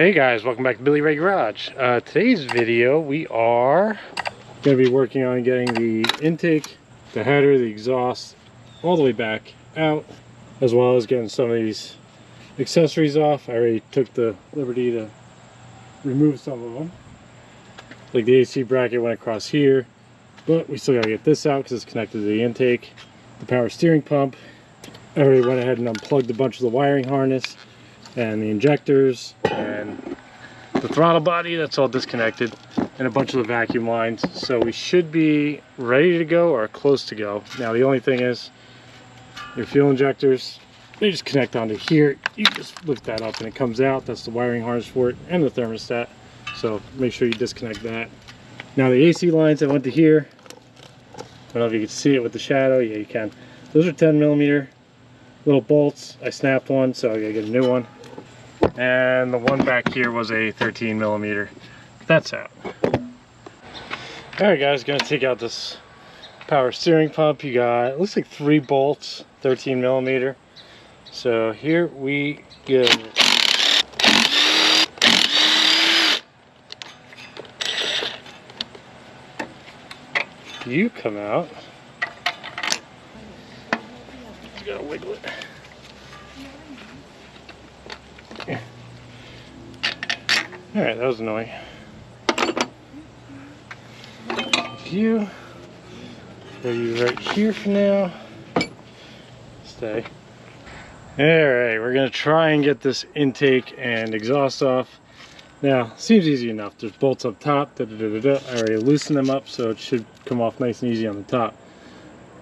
Hey guys, welcome back to Billy Ray Garage. Today's video we are going to be working on getting the intake, the header, the exhaust all the way back out, as well as getting some of these accessories off. I already took the liberty to remove some of them. Like the AC bracket went across here, but we still got to get this out because it's connected to the intake. The power steering pump, I already went ahead and unplugged a bunch of the wiring harness and the injectors and the throttle body. That's all disconnected, and a bunch of the vacuum lines. So we should be ready to go or close to go. Now the only thing is your fuel injectors, they just connect onto here. You just lift that up and it comes out. That's the wiring harness for it and the thermostat. So make sure you disconnect that. Now the AC lines that went to here, I don't know if you can see it with the shadow. Yeah, you can. Those are 10mm little bolts. I snapped one, so I gotta get a new one. And the one back here was a 13mm. That's out. Alright guys, gonna take out this power steering pump. You got, it looks like 3 bolts, 13mm. So here we go. You come out. You gotta wiggle it. Alright, that was annoying. You throw you right here for now. Stay. Alright, we're gonna try and get this intake and exhaust off. Now, seems easy enough. There's bolts up top. I already loosened them up, so it should come off nice and easy on the top.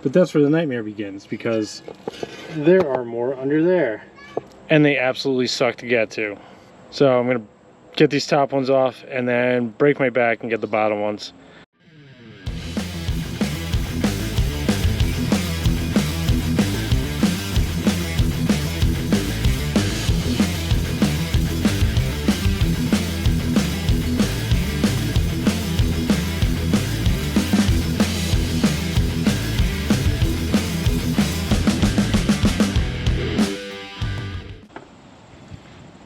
But that's where the nightmare begins, because there are more under there. And they absolutely suck to get to. So I'm gonna get these top ones off and then break my back and get the bottom ones.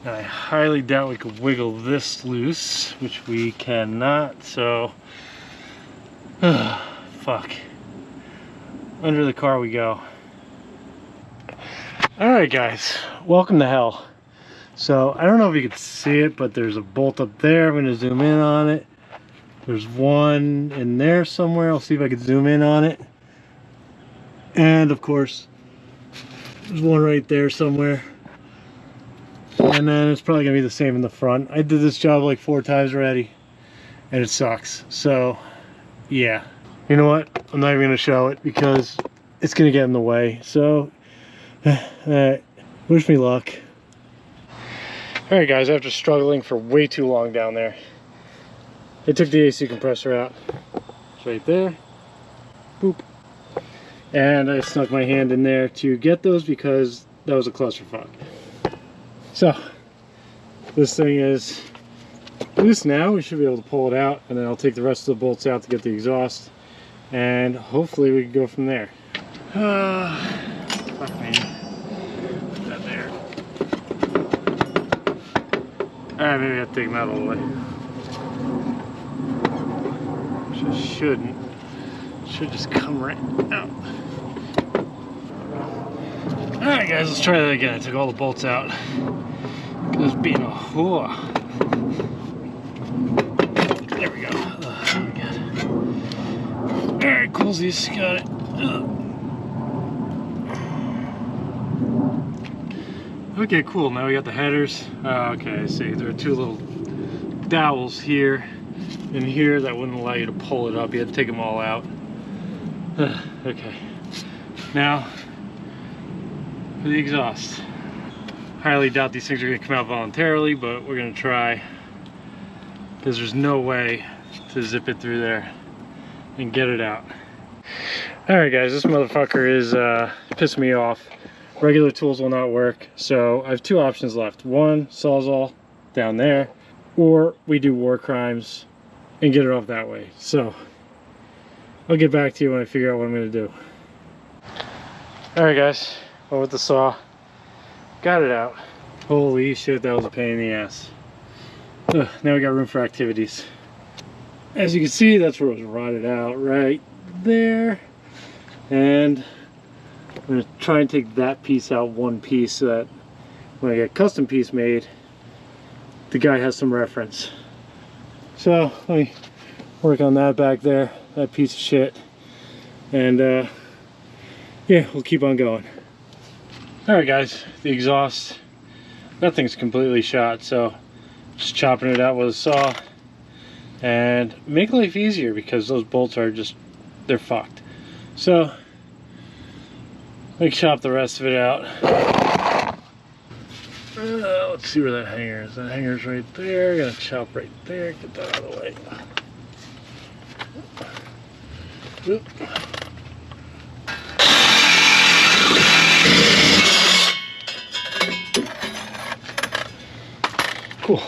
I highly doubt we could wiggle this loose, which we cannot, so fuck. Under the car we go. Alright guys, welcome to hell. So I don't know if you can see it, but there's a bolt up there. I'm going to zoom in on it. There's one in there somewhere. I'll see if I can zoom in on it. And of course, there's one right there somewhere. And then it's probably gonna be the same in the front. I did this job like 4 times already and it sucks. So yeah, you know what, I'm not even gonna show it because it's gonna get in the way. So wish me luck. All right guys, after struggling for way too long down there, I took the AC compressor out. It's right there. Boop. And I snuck my hand in there to get those because that was a clusterfuck. So this thing is loose now. We should be able to pull it out, and then I'll take the rest of the bolts out to get the exhaust, and hopefully we can go from there. Fuck me. Put that there. Alright, maybe I have to take them out all the way. Which I shouldn't. It should just come right out. Alright guys, let's try that again. I took all the bolts out. Just being a whore. There we go. Alright, coolsies, got it. Okay, cool. Now we got the headers. Okay, I see. There are 2 little dowels here and here that wouldn't allow you to pull it up. You had to take them all out. Okay. Now, for the exhaust. Highly doubt these things are going to come out voluntarily, but we're going to try, because there's no way to zip it through there and get it out. Alright guys, this motherfucker is pissing me off. Regular tools will not work, so I have 2 options left. One, Sawzall down there, or we do war crimes and get it off that way. So I'll get back to you when I figure out what I'm going to do. Alright guys, with the saw, got it out. Holy shit, that was a pain in the ass. Now we got room for activities. As you can see, that's where it was rotted out right there. And I'm going to try and take that piece out one piece so that when I get a custom piece made, the guy has some reference. So let me work on that back there, that piece of shit. And yeah, we'll keep on going. Alright guys, the exhaust, that thing's completely shot, so just chopping it out with a saw and make life easier because those bolts are just, they're fucked. So let me chop the rest of it out. Let's see where that hanger is. That hanger's right there. Gonna chop right there, get that out of the way. Oop. Cool.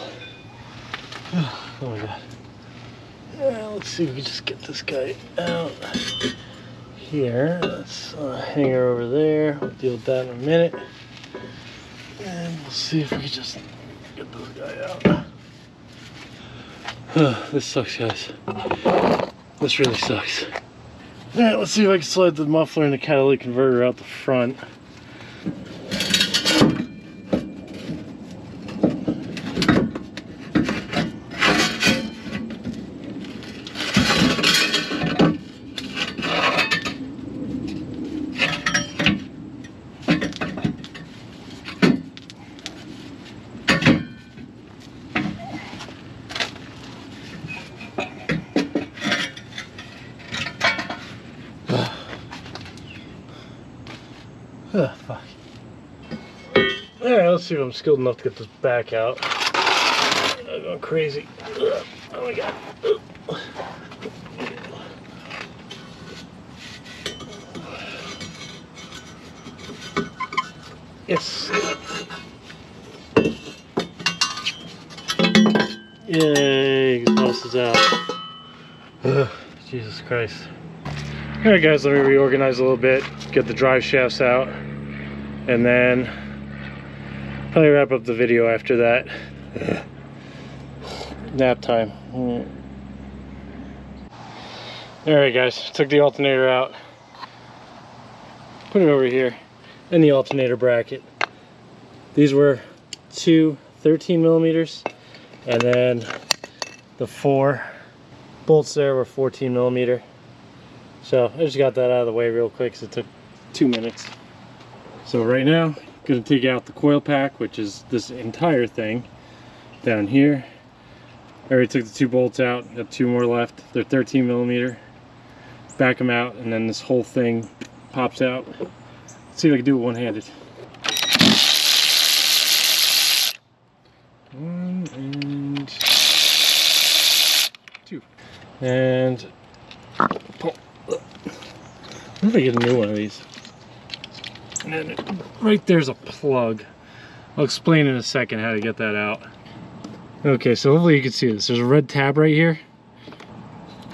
Oh my god. Yeah, let's see if we can just get this guy out here. Let's hang her over there. We'll deal with that in a minute. And we'll see if we can just get this guy out. This sucks, guys. This really sucks. Alright, let's see if I can slide the muffler and the catalytic converter out the front. Oh, fuck. Alright, let's see if I'm skilled enough to get this back out. I'm going crazy. Oh my god. Yes. Yay, exhaust is out. Jesus Christ. Alright guys, let me reorganize a little bit, get the drive shafts out, and then probably wrap up the video after that. Nap time. Alright guys, took the alternator out, put it over here, and the alternator bracket. These were two 13 millimeters, and then the 4 bolts there were 14 millimeter. So I just got that out of the way real quick because it took 2 minutes. So right now, I'm going to take out the coil pack, which is this entire thing down here. I already took the 2 bolts out, got 2 more left. They're 13 millimeter. Back them out, and then this whole thing pops out. Let's see if I can do it one-handed. 1 and 2. And pull. What if I get a new one of these? And then right there's a plug. I'll explain in a second how to get that out. Okay, so hopefully you can see this. There's a red tab right here.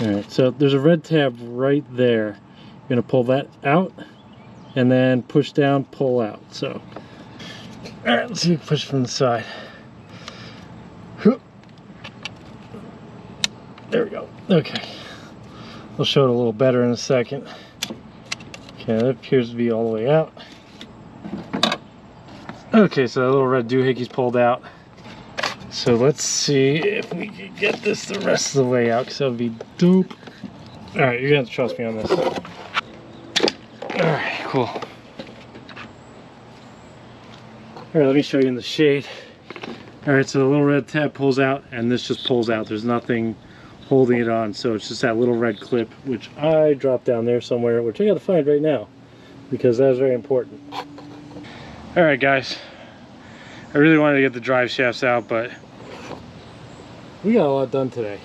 Alright, so there's a red tab right there. You're going to pull that out and then push down, pull out. So, alright, let's see if we can push from the side. There we go. Okay. I'll show it a little better in a second. Okay, that appears to be all the way out. Okay, so that little red doohickey's pulled out. So let's see if we can get this the rest of the way out, because that would be dope. Alright, you're going to have to trust me on this. Alright, cool. Alright, let me show you in the shade. Alright, so the little red tab pulls out, and this just pulls out. There's nothing holding it on, so it's just that little red clip, which I dropped down there somewhere, which I gotta find right now because that is very important. All right guys, I really wanted to get the drive shafts out, but we got a lot done today,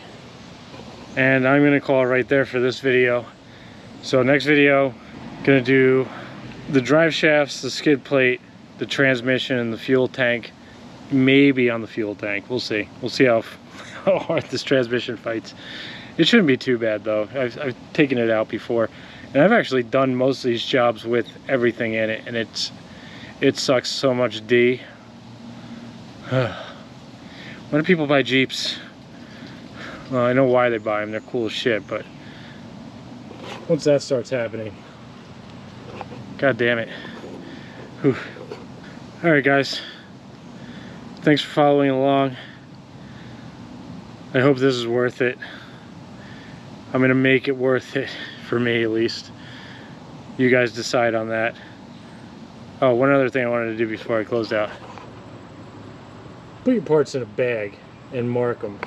and I'm gonna call it right there for this video. So next video, gonna do the drive shafts, the skid plate, the transmission, and the fuel tank. Maybe on the fuel tank, we'll see how hard this transmission fights. It shouldn't be too bad though. I've taken it out before, and I've actually done most of these jobs with everything in it, and it sucks so much D. When do people buy Jeeps? Well, I know why they buy them. They're cool as shit, but once that starts happening, god damn it. Whew. All right, guys. Thanks for following along. I hope this is worth it. I'm gonna make it worth it, for me at least. You guys decide on that. Oh, one other thing I wanted to do before I closed out. Put your parts in a bag and mark them.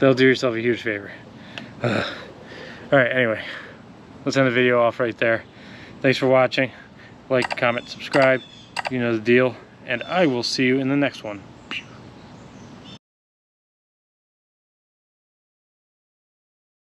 That'll do yourself a huge favor. Alright, anyway. Let's end the video off right there. Thanks for watching. Like, comment, subscribe. You know the deal. And I will see you in the next one.